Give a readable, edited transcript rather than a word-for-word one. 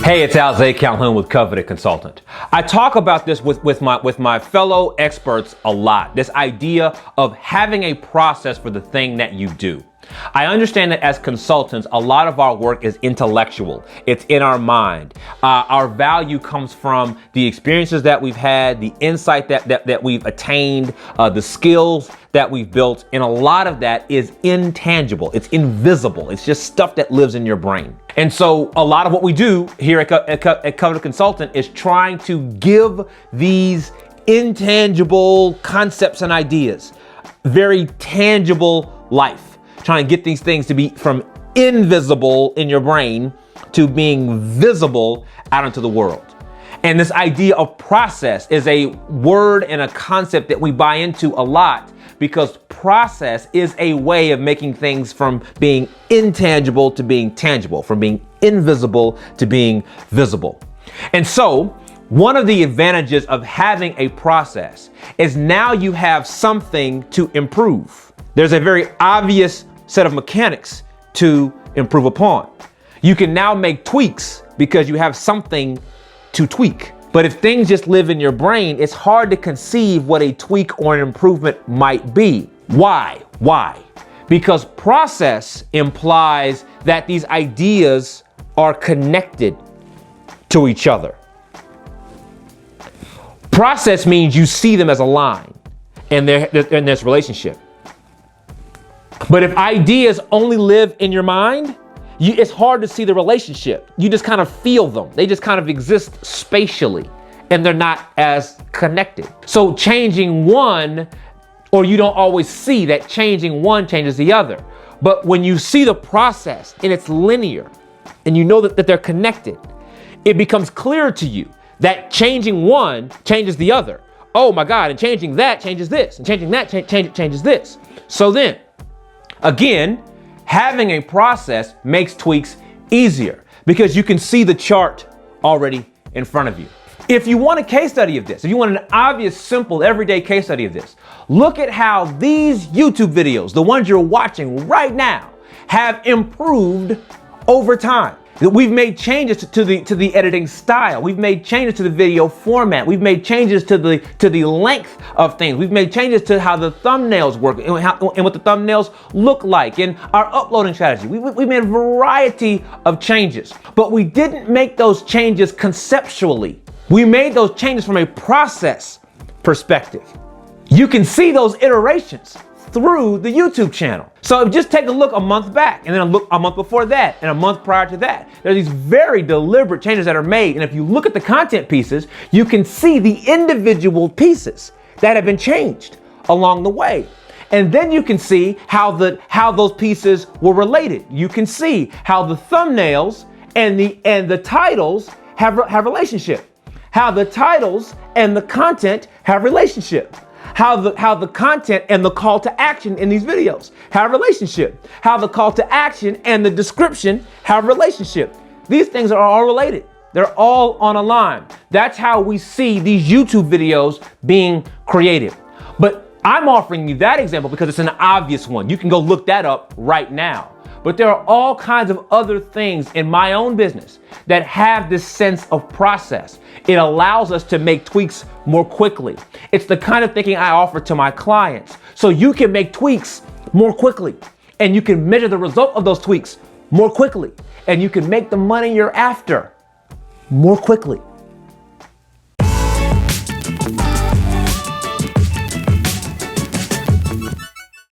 Hey, it's Al Calhoun with Coveted Consultant. I talk about this with my fellow experts a lot. This idea of having a process for the thing that you do. I understand that as consultants, a lot of our work is intellectual. It's in our mind. Our value comes from the experiences that we've had, the insight that we've attained, the skills that we've built. And a lot of that is intangible. It's invisible. It's just stuff that lives in your brain. And so a lot of what we do here at Coveted Consultant is trying to give these intangible concepts and ideas very tangible life. Trying to get these things to be from invisible in your brain to being visible out into the world. And this idea of process is a word and a concept that we buy into a lot because process is a way of making things from being intangible to being tangible, from being invisible to being visible. And so one of the advantages of having a process is now you have something to improve. There's a very obvious set of mechanics to improve upon. You can now make tweaks because you have something to tweak. But if things just live in your brain, it's hard to conceive what a tweak or an improvement might be. Why? Because process implies that these ideas are connected to each other. Process means you see them as a line and there's relationship. But if ideas only live in your mind, it's hard to see the relationship. You just kind of feel them. They just kind of exist spatially and they're not as connected. So changing one, or you don't always see that changing one changes the other. But when you see the process and it's linear and you know that they're connected, it becomes clear to you that changing one changes the other. Oh my God, and changing that changes this, and changing that changes this. So then, again, having a process makes tweaks easier because you can see the chart already in front of you. If you want a case study of this, if you want an obvious, simple, everyday case study of this, look at how these YouTube videos, the ones you're watching right now, have improved over time. We've made changes to the editing style. We've made changes to the video format. We've made changes to the length of things. We've made changes to how the thumbnails work and what the thumbnails look like and our uploading strategy. We made a variety of changes, but we didn't make those changes conceptually. We made those changes from a process perspective. You can see those iterations through the YouTube channel. So just take a look a month back and then a month before that and a month prior to that. There are these very deliberate changes that are made. And if you look at the content pieces, you can see the individual pieces that have been changed along the way. And then you can see how those pieces were related. You can see how the thumbnails and the titles have relationship. How the titles and the content have relationship. How the content and the call to action in these videos have relationship. How the call to action and the description have relationship. These things are all related. They're all on a line. That's how we see these YouTube videos being created. But I'm offering you that example because it's an obvious one. You can go look that up right now. But there are all kinds of other things in my own business that have this sense of process. It allows us to make tweaks more quickly. It's the kind of thinking I offer to my clients. So you can make tweaks more quickly and you can measure the result of those tweaks more quickly and you can make the money you're after more quickly.